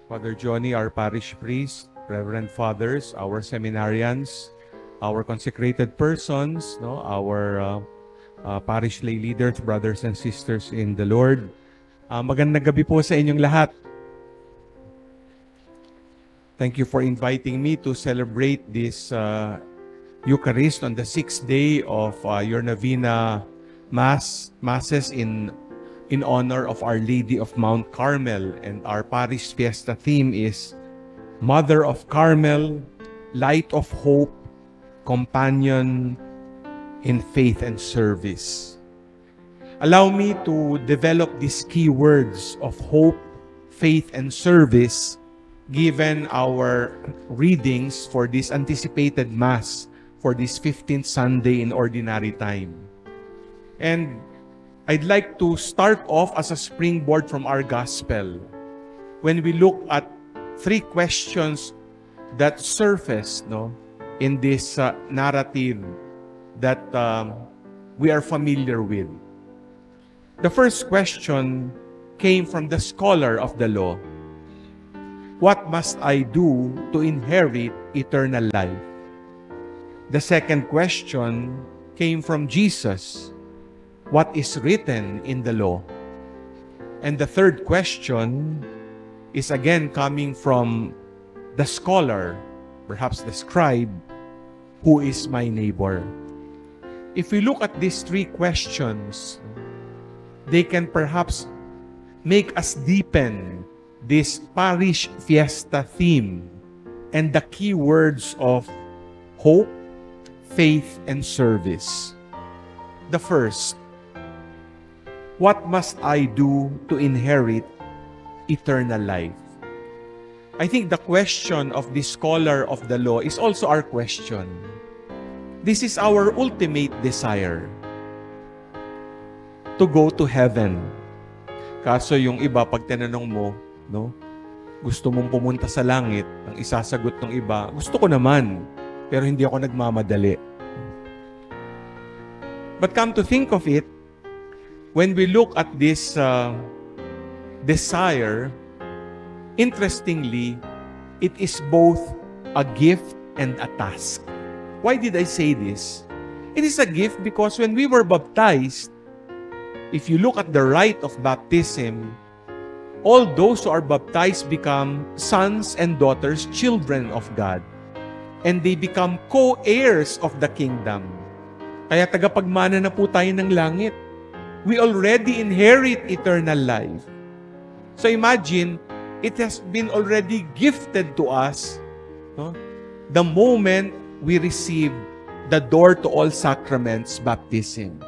Father Johnny, our parish priest, Reverend Fathers, our seminarians, our consecrated persons, no, our parish lay leaders, brothers and sisters in the Lord. Magandang gabi po sa inyong lahat. Thank you for inviting me to celebrate this Eucharist on the 6th day of your Novena Masses in honor of Our Lady of Mount Carmel. And our parish fiesta theme is Mother of Carmel, Light of Hope, Companion in Faith and Service. Allow me to develop these key words of hope, faith, and service given our readings for this anticipated Mass for this 15th Sunday in Ordinary Time. And I'd like to start off as a springboard from our Gospel when we look at three questions that surface in this narrative that we are familiar with. The first question came from the scholar of the law. What must I do to inherit eternal life? The second question came from Jesus. What is written in the law? And the third question is again coming from the scholar, perhaps the scribe, who is my neighbor? If we look at these three questions, they can perhaps make us deepen this parish fiesta theme and the key words of hope, faith, and service. The first, what must I do to inherit eternal life? I think the question of the scholar of the law is also our question. This is our ultimate desire, to go to heaven. Kaso yung iba, pag tinanong mo, gusto mong pumunta sa langit, ang isasagot ng iba, gusto ko naman, pero hindi ako nagmamadali. But come to think of it, when we look at this desire, interestingly, it is both a gift and a task. Why did I say this? It is a gift because when we were baptized, if you look at the rite of baptism, all those who are baptized become sons and daughters, children of God. And they become co-heirs of the kingdom. Kaya tagapagmana na po tayo ng langit. We already inherit eternal life. So imagine, it has been already gifted to us the moment we receive the door to all sacraments, baptism.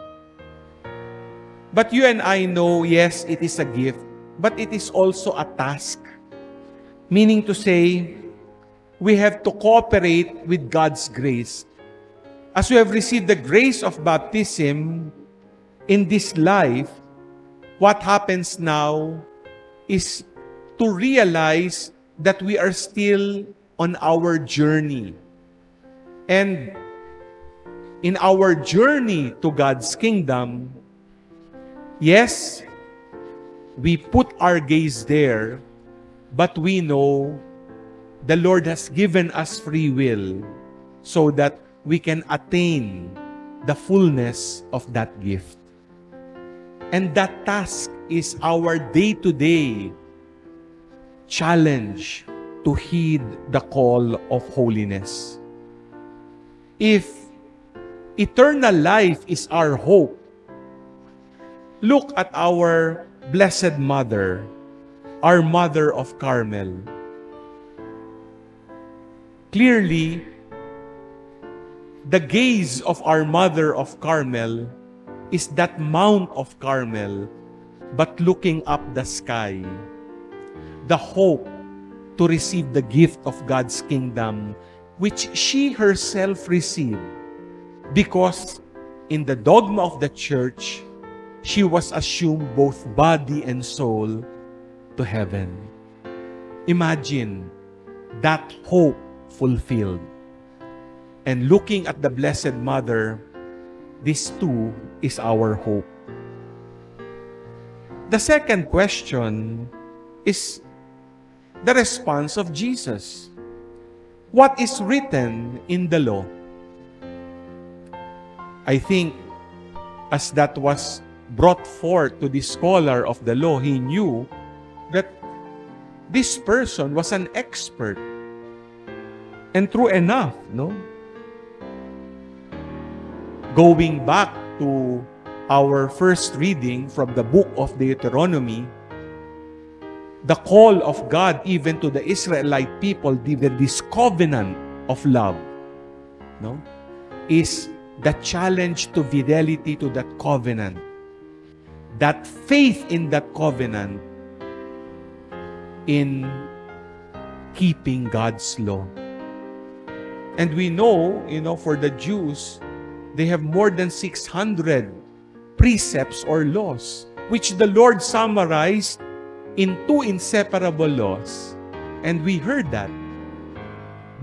But you and I know, yes, it is a gift, but it is also a task. Meaning to say, we have to cooperate with God's grace. As we have received the grace of baptism in this life, what happens now is to realize that we are still on our journey. And in our journey to God's kingdom, yes, we put our gaze there, but we know the Lord has given us free will so that we can attain the fullness of that gift. And that task is our day-to-day challenge to heed the call of holiness. If eternal life is our hope, look at our Blessed Mother, our Mother of Carmel. Clearly, the gaze of our Mother of Carmel is that Mount of Carmel, but looking up the sky. The hope to receive the gift of God's kingdom, which she herself received, because in the dogma of the church, she was assumed both body and soul to heaven. Imagine that hope fulfilled. And looking at the Blessed Mother, this too is our hope. The second question is, the response of Jesus. What is written in the law? I think as that was brought forth to the scholar of the law, he knew that this person was an expert. And true enough, no? Going back to our first reading from the book of Deuteronomy, the call of God even to the Israelite people, this covenant of love, no, is the challenge to fidelity to that covenant, that faith in that covenant, in keeping God's law. And we know, for the Jews, they have more than 600 precepts or laws, which the Lord summarized in 2 inseparable laws. And we heard that.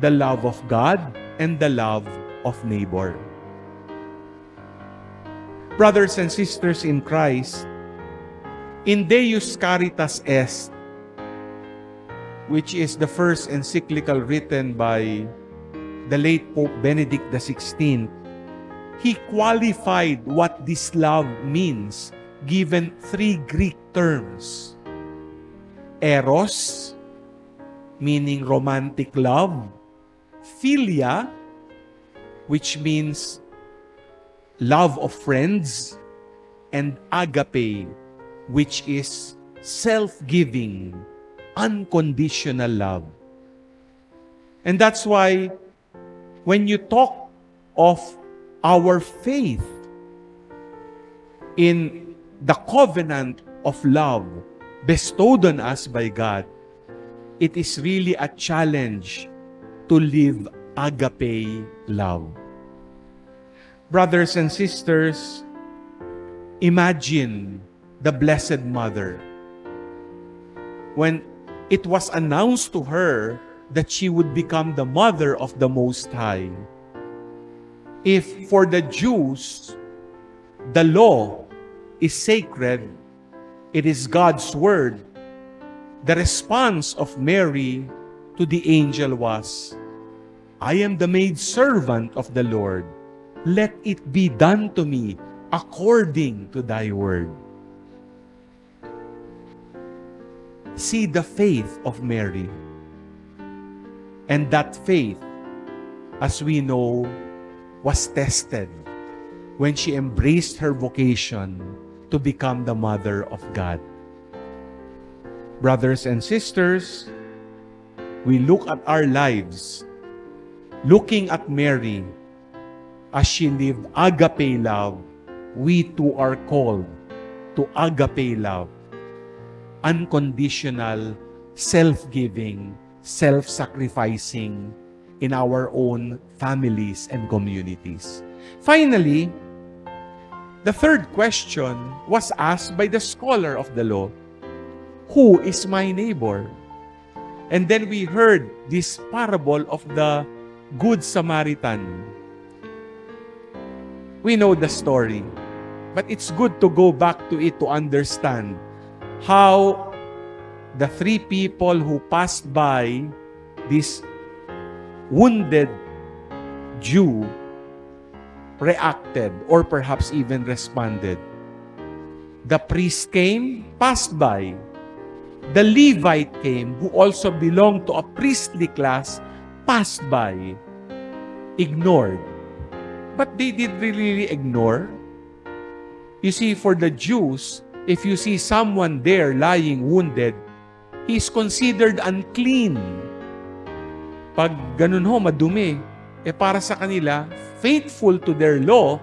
The love of God and the love of neighbor. Brothers and sisters in Christ, in Deus Caritas Est, which is the first encyclical written by the late Pope Benedict XVI, he qualified what this love means, given 3 Greek terms. Eros, meaning romantic love. Philia, which means love of friends. And agape, which is self-giving, unconditional love. And that's why when you talk of our faith in the covenant of love bestowed on us by God, it is really a challenge to live agape love. Brothers and sisters, imagine the Blessed Mother when it was announced to her that she would become the mother of the Most High. If for the Jews, the law is sacred, it is God's word, the response of Mary to the angel was, I am the maidservant of the Lord. Let it be done to me according to thy word. See the faith of Mary. And that faith, as we know, was tested when she embraced her vocation to become the mother of God. Brothers and sisters, we look at our lives, looking at Mary, as she lived agape love, we too are called to agape love, unconditional, self-giving, self-sacrificing in our own families and communities. Finally, the third question was asked by the scholar of the law, who is my neighbor? And then we heard this parable of the Good Samaritan. We know the story, but it's good to go back to it to understand how the 3 people who passed by this wounded Jew reacted or perhaps even responded. The priest came, passed by. The Levite came, who also belonged to a priestly class, passed by, ignored. But they did really ignore. You see, for the Jews, if you see someone there lying wounded, he is considered unclean. Pag ganun ho, madumi, para sa kanila, faithful to their law,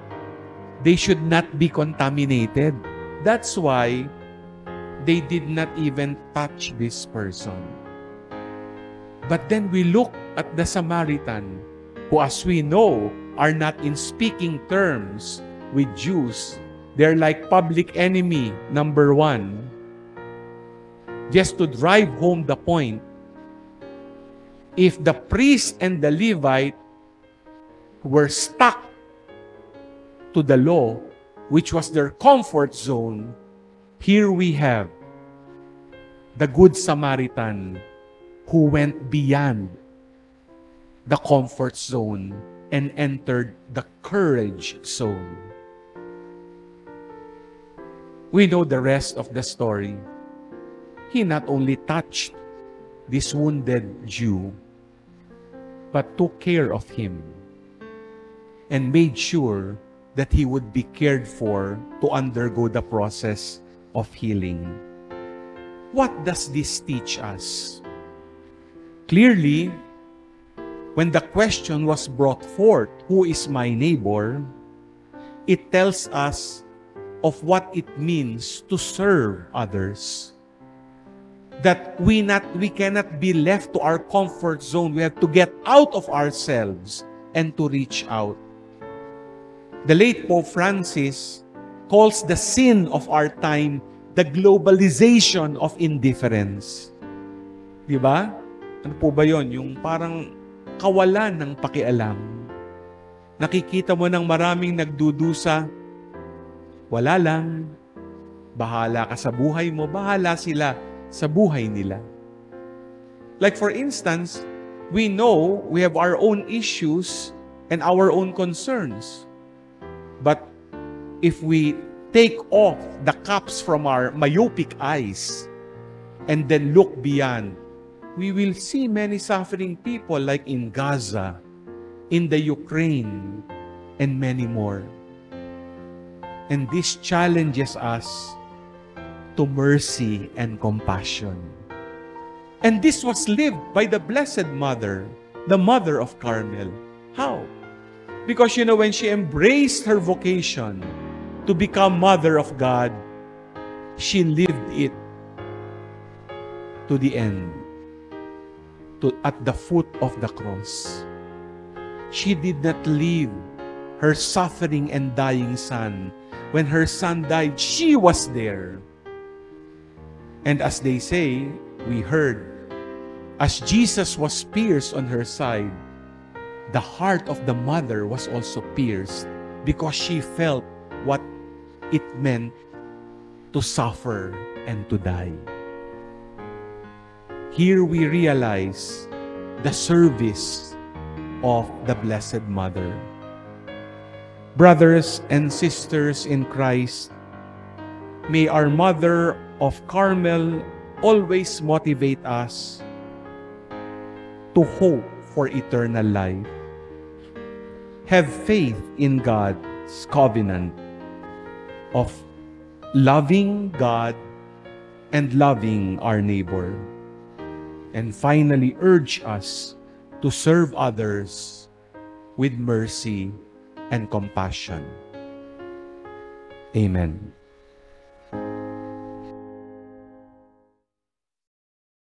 they should not be contaminated. That's why they did not even touch this person. But then we look at the Samaritan, who as we know, are not in speaking terms with Jews. They're like public enemy number 1. Just to drive home the point, if the priest and the Levite were stuck to the law, which was their comfort zone, here we have the Good Samaritan who went beyond the comfort zone and entered the courage zone. We know the rest of the story. He not only touched this wounded Jew, but took care of him and made sure that he would be cared for to undergo the process of healing. What does this teach us? Clearly, when the question was brought forth, who is my neighbor? It tells us of what it means to serve others. That we cannot be left to our comfort zone. We have to get out of ourselves and to reach out. The late Pope Francis calls the sin of our time the globalization of indifference. Di ba? Ano po ba yun? Yung parang kawalan ng pakialam. Nakikita mo ng maraming nagdudusa, wala lang, bahala ka sa buhay mo, bahala sila sa buhay nila. Like for instance, we know we have our own issues and our own concerns. But if we take off the caps from our myopic eyes and then look beyond, we will see many suffering people like in Gaza, in the Ukraine, and many more. And this challenges us to mercy and compassion. And this was lived by the Blessed Mother, the Mother of Carmel. How? Because when she embraced her vocation to become Mother of God, she lived it to the end, at the foot of the cross. She did not leave her suffering and dying son. When her son died, she was there. And as they say, we heard, as Jesus was pierced on her side, the heart of the mother was also pierced because she felt what it meant to suffer and to die. Here we realize the service of the Blessed Mother. Brothers and sisters in Christ, may our Mother of Carmel always motivate us to hope for eternal life. Have faith in God's covenant of loving God and loving our neighbor. And finally, urge us to serve others with mercy and compassion. Amen.